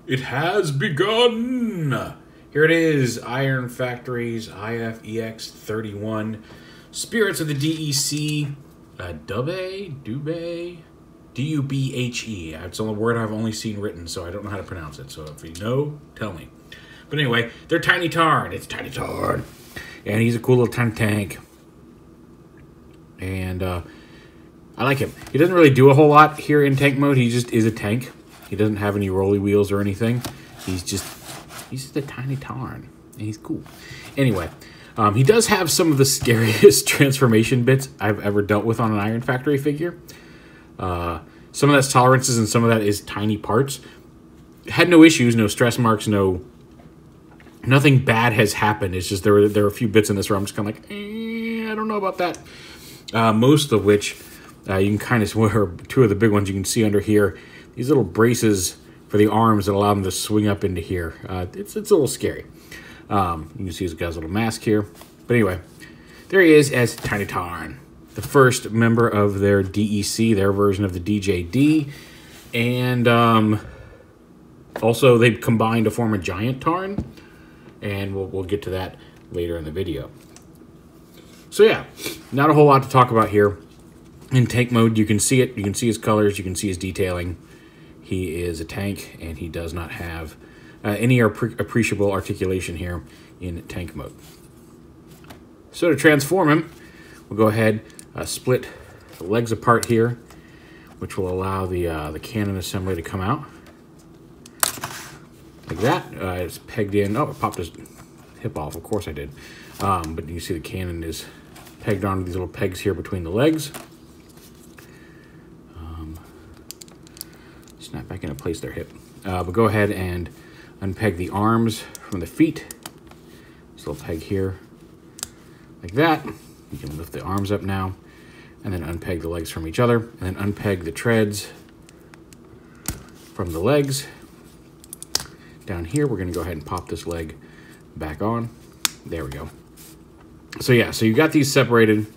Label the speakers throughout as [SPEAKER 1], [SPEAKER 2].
[SPEAKER 1] It has begun! Here it is, Iron Factory's IFEX 31. Spirits of the D.E.C. DUBHE? D-U-B-H-E. It's a word I've only seen written, so I don't know how to pronounce it. So if you know, tell me. But anyway, they're Tiny Tarn. It's Tiny Tarn. And he's a cool little tiny tank. And I like him. He doesn't really do a whole lot here in tank mode. He just is a tank. He doesn't have any rolly wheels or anything. He's just a tiny Tarn. And he's cool. Anyway, he does have some of the scariest transformation bits I've ever dealt with on an Iron Factory figure. Some of that's tolerances and some of that is tiny parts. Had no issues, no stress marks, nothing bad has happened. It's just there are a few bits in this where I'm just kind of like, I don't know about that. Most of which you can kind of, two of the big ones you can see under here. These little braces for the arms that allow them to swing up into here. It's a little scary. You can see he's got his little mask here. But anyway, there he is as Tiny Tarn, the first member of their D.E.C, their version of the DJD. And also they combined to form a giant Tarn. And we'll get to that later in the video. So yeah, not a whole lot to talk about here. In tank mode, you can see it. You can see his colors. You can see his detailing. He is a tank, and he does not have any appreciable articulation here in tank mode. So to transform him, we'll go ahead, split the legs apart here, which will allow the cannon assembly to come out. Like that. It's pegged in. Oh, it popped his hip off. Of course I did. But you see the cannon is pegged onto these little pegs here between the legs. Snap back into place their hip. But go ahead and unpeg the arms from the feet. This little peg here. Like that. You can lift the arms up now. And then unpeg the legs from each other. And then unpeg the treads from the legs. Down here, we're going to go ahead and pop this leg back on. There we go. So yeah, so you got these separated.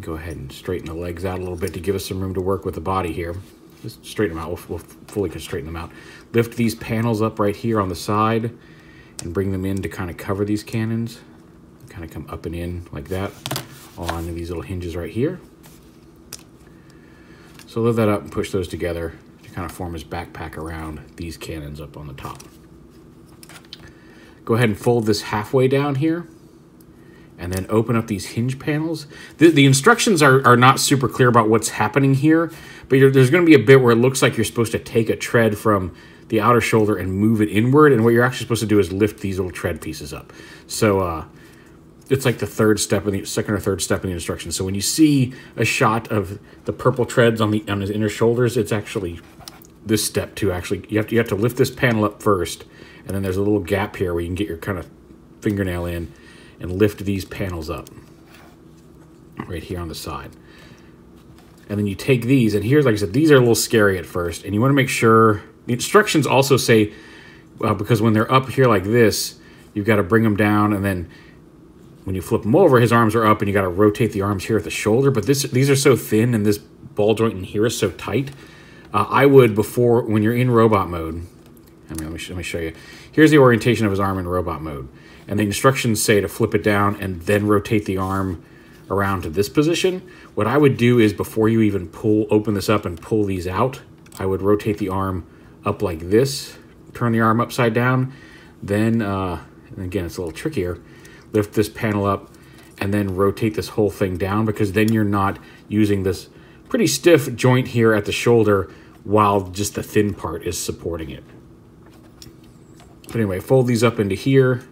[SPEAKER 1] Go ahead and straighten the legs out a little bit to give us some room to work with the body here. Just straighten them out. We'll fully straighten them out. Lift these panels up right here on the side and bring them in to kind of cover these cannons. Kind of come up and in like that on these little hinges right here. So lift that up and push those together to kind of form his backpack around these cannons up on the top. Go ahead and fold this halfway down here and then open up these hinge panels. The instructions are not super clear about what's happening here, but there's going to be a bit where it looks like you're supposed to take a tread from the outer shoulder and move it inward, and what you're actually supposed to do is lift these little tread pieces up. So it's like the second or third step in the instructions. So when you see a shot of the purple treads on his inner shoulders, it's actually this step too. Actually, you have to lift this panel up first, and then there's a little gap here where you can get your kind of fingernail in and lift these panels up right here on the side. And then you take these, and here's, like I said, these are a little scary at first, and you want to make sure the instructions also say because when they're up here like this, you've got to bring them down, and then when you flip them over, his arms are up, and you got to rotate the arms here at the shoulder. But these are so thin, and this ball joint in here is so tight. I would, when you're in robot mode, let me show you. Here's the orientation of his arm in robot mode. And the instructions say to flip it down and then rotate the arm around to this position. What I would do is before you even open this up and pull these out, I would rotate the arm up like this, turn the arm upside down, then, and again, it's a little trickier, lift this panel up and then rotate this whole thing down, because then you're not using this pretty stiff joint here at the shoulder while just the thin part is supporting it. But anyway, fold these up into here,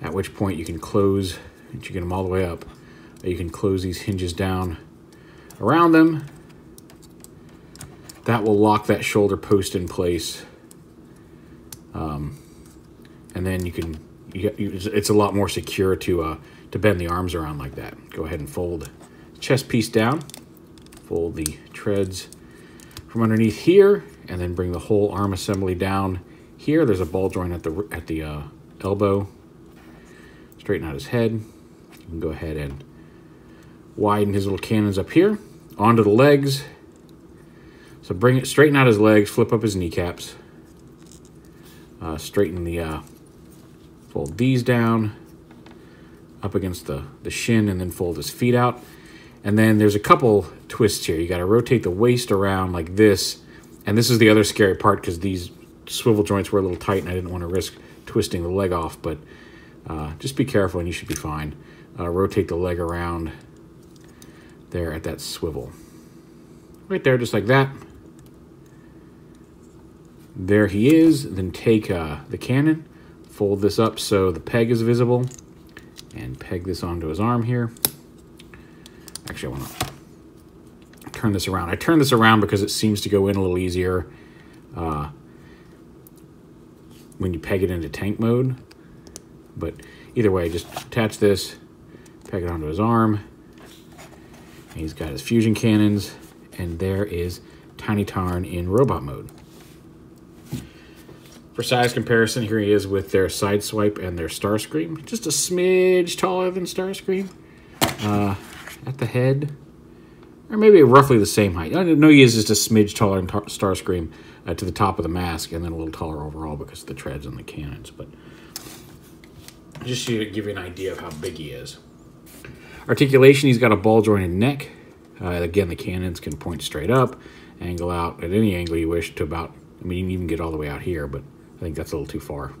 [SPEAKER 1] at which point you can close, once you get them all the way up, you can close these hinges down around them. That will lock that shoulder post in place. And then it's a lot more secure to bend the arms around like that. Go ahead and fold the chest piece down, fold the treads from underneath here, and then bring the whole arm assembly down here. There's a ball joint at the elbow. Straighten out his head. You can go ahead and widen his little cannons up here onto the legs. So bring it, straighten out his legs, flip up his kneecaps, straighten the, fold these down up against the shin, and then fold his feet out. And then there's a couple twists here. You got to rotate the waist around like this. And this is the other scary part because these swivel joints were a little tight and I didn't want to risk twisting the leg off, but just be careful and you should be fine. Rotate the leg around there at that swivel. Right there, just like that. There he is. Then take the cannon, fold this up so the peg is visible, and peg this onto his arm here. Actually, I want to turn this around. I turn this around because it seems to go in a little easier when you peg it into tank mode. But either way, just attach this, peg it onto his arm. And he's got his fusion cannons, and there is Tiny Tarn in robot mode. For size comparison, here he is with their Sideswipe and their Starscream. Just a smidge taller than Starscream at the head. Or maybe roughly the same height. I know he is just a smidge taller than Starscream to the top of the mask, and then a little taller overall because of the treads and the cannons. But just to give you an idea of how big he is. Articulation, he's got a ball-jointed neck. Again, the cannons can point straight up, angle out at any angle you wish to about, I mean, you can even get all the way out here, but I think that's a little too far.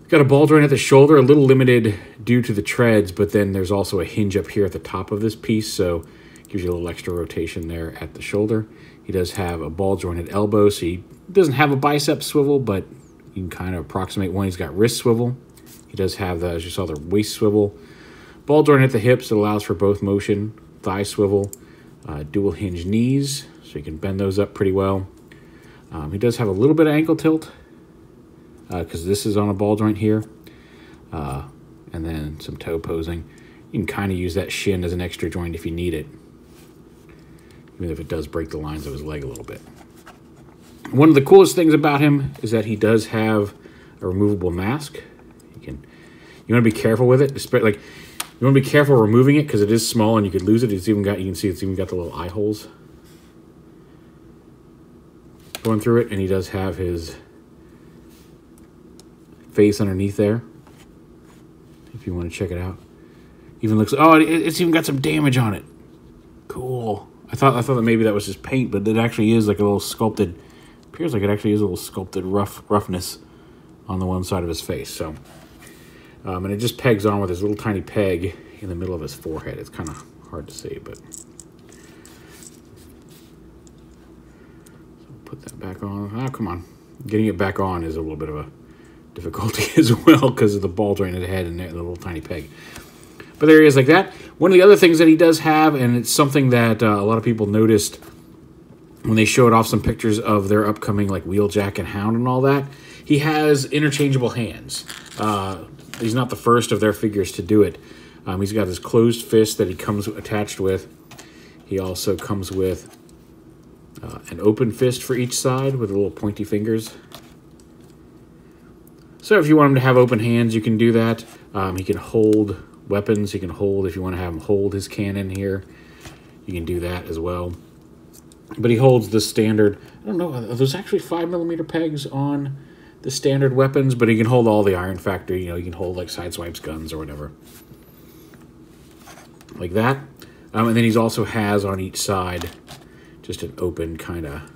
[SPEAKER 1] Got a ball joint at the shoulder, a little limited due to the treads, but then there's also a hinge up here at the top of this piece, so it gives you a little extra rotation there at the shoulder. He does have a ball jointed elbow, so he doesn't have a bicep swivel, but you can kind of approximate one. He's got wrist swivel. He does have, as you saw, the waist swivel. Ball joint at the hips that allows for both motion. Thigh swivel. Dual hinge knees, so you can bend those up pretty well. He does have a little bit of ankle tilt, because this is on a ball joint here. And then some toe posing. You can kind of use that shin as an extra joint if you need it, even if it does break the lines of his leg a little bit. One of the coolest things about him is that he does have a removable mask. You want to be careful with it. Like, you want to be careful removing it because it is small and you could lose it. It's even got, you can see it's even got the little eye holes going through it, and he does have his face underneath there. If you want to check it out, even looks. Oh, it's even got some damage on it. Cool. I thought that maybe that was just paint, but it actually is like a little sculpted. Appears like it actually is a little sculpted roughness on the one side of his face. So, and it just pegs on with his little tiny peg in the middle of his forehead. It's kind of hard to see, but so put that back on. Oh, come on. Getting it back on is a little bit of a difficulty as well because of the ball jointed head and the little tiny peg. But there he is like that. One of the other things that he does have, and it's something that a lot of people noticed when they showed off some pictures of their upcoming like Wheeljack and Hound and all that, he has interchangeable hands. He's not the first of their figures to do it. He's got his closed fist that he comes attached with. He also comes with an open fist for each side with little pointy fingers. So if you want him to have open hands, you can do that. He can hold weapons. He can hold, if you want to have him hold his cannon here, you can do that as well. But he holds the standard, I don't know, there's actually 5mm pegs on the standard weapons, but he can hold all the Iron Factory. You know, he can hold like Sideswipe's guns or whatever. Like that. And then he's also has on each side just an open kind of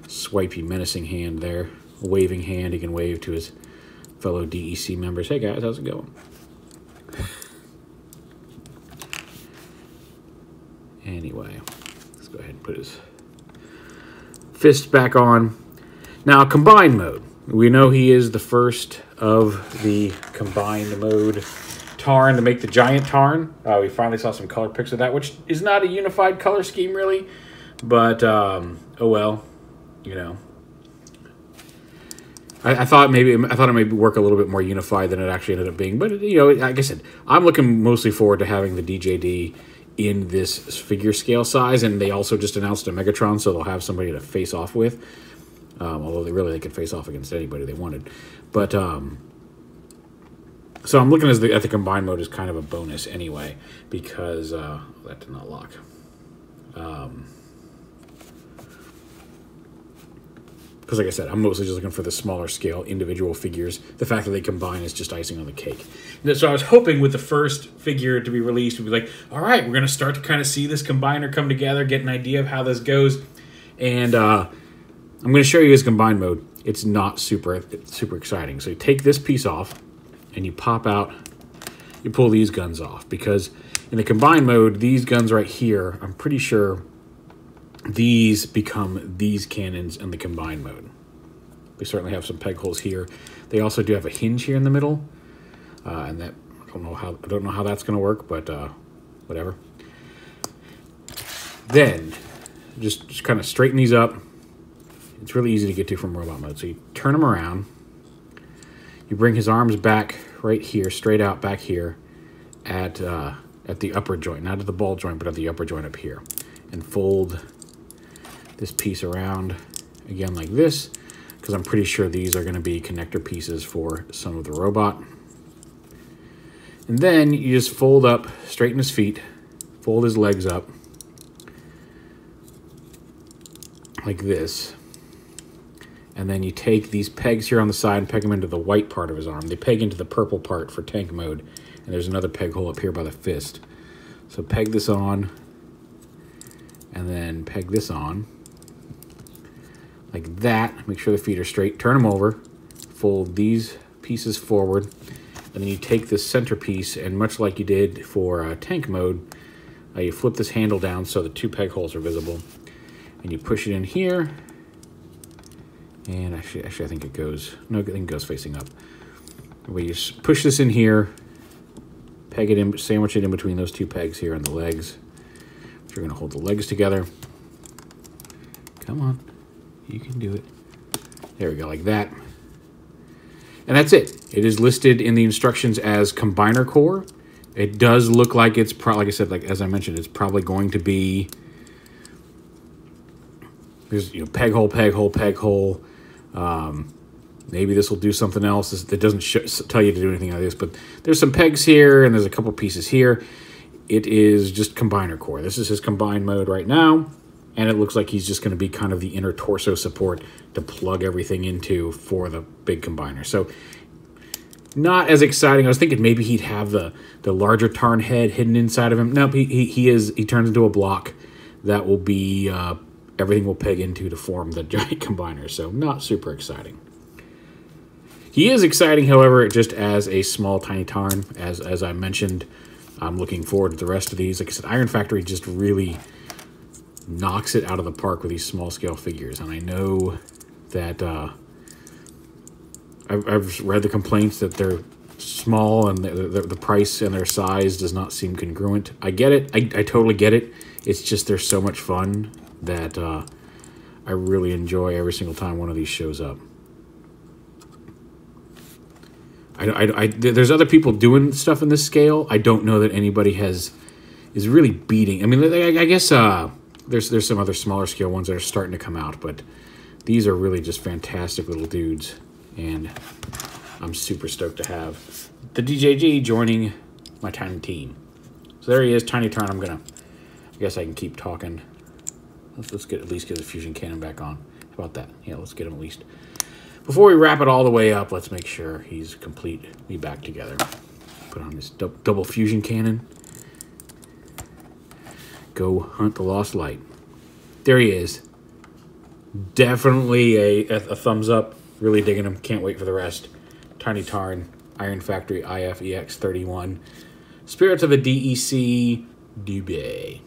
[SPEAKER 1] swipey menacing hand there. A waving hand he can wave to his fellow D.E.C members. Hey guys, how's it going? Anyway, let's go ahead and put his fist back on. Now, combined mode. We know he is the first of the combined mode Tarn to make the giant Tarn. We finally saw some color pics of that, which is not a unified color scheme really, but oh well, you know. I thought it may work a little bit more unified than it actually ended up being, but you know, like I said, I'm looking mostly forward to having the DJD in this figure scale size, and they also just announced a Megatron, so they'll have somebody to face off with. Although they could face off against anybody they wanted, but so I'm looking at the combined mode as kind of a bonus anyway, because that did not lock. Because like I said, I'm mostly just looking for the smaller scale individual figures. The fact that they combine is just icing on the cake. And so I was hoping with the first figure to be released, we'd be like, all right, we're going to start to kind of see this combiner come together, get an idea of how this goes. And I'm going to show you his combine mode. It's not super exciting. So you take this piece off and you pop out, you pull these guns off. Because in the combine mode, these guns right here, I'm pretty sure these become these cannons in the combine mode. They certainly have some peg holes here. They also do have a hinge here in the middle, and that I don't know how that's going to work, but whatever. Then just kind of straighten these up. It's really easy to get to from robot mode. So you turn him around. You bring his arms back right here, straight out back here, at the upper joint, not at the ball joint, but at the upper joint up here, and fold this piece around again like this, because I'm pretty sure these are going to be connector pieces for some of the robot. And then you just fold up, straighten his feet, fold his legs up like this. And then you take these pegs here on the side and peg them into the white part of his arm. They peg into the purple part for tank mode. And there's another peg hole up here by the fist. So peg this on, and then peg this on like that. Make sure the feet are straight. Turn them over. Fold these pieces forward. And then you take this center piece, and much like you did for tank mode, you flip this handle down so the two peg holes are visible. And you push it in here. And actually I think it goes, no, I think it goes facing up. We just push this in here, peg it in, sandwich it in between those two pegs here on the legs. So you're going to hold the legs together. Come on. You can do it. There we go, like that. And that's it. It is listed in the instructions as combiner core. It does look like it's, like I said, like as I mentioned, it's probably going to be, there's, you know, peg hole, peg hole, peg hole. Maybe this will do something else. It doesn't tell you to do anything like this, but there's some pegs here and there's a couple pieces here. It is just combiner core. This is his combine mode right now, and it looks like he's just going to be kind of the inner torso support to plug everything into for the big combiner. So not as exciting. I was thinking maybe he'd have the larger Tarn head hidden inside of him. Nope, he turns into a block that will be everything will peg into to form the giant combiner. So not super exciting. He is exciting, however, just as a small tiny Tarn. As I mentioned, I'm looking forward to the rest of these. Like I said, Iron Factory just really knocks it out of the park with these small scale figures. And I know that I've read the complaints that they're small and the price and their size does not seem congruent. I get it. I totally get it. It's just they're so much fun that I really enjoy every single time one of these shows up. There's other people doing stuff in this scale. I don't know that anybody is really beating. I mean, I guess there's some other smaller scale ones that are starting to come out, but these are really just fantastic little dudes, and I'm super stoked to have the DJG joining my tiny team. So there he is, Tiny Tarn. I guess I can keep talking. Let's at least get the fusion cannon back on. How about that? Yeah, let's get him at least. Before we wrap it all the way up, let's make sure he's completely back together. Put on this double fusion cannon. Go hunt the lost light. There he is. Definitely a thumbs up. Really digging him. Can't wait for the rest. Tiny Tarn, Iron Factory IFEX31. Spirits of the D.E.C. DUBHE.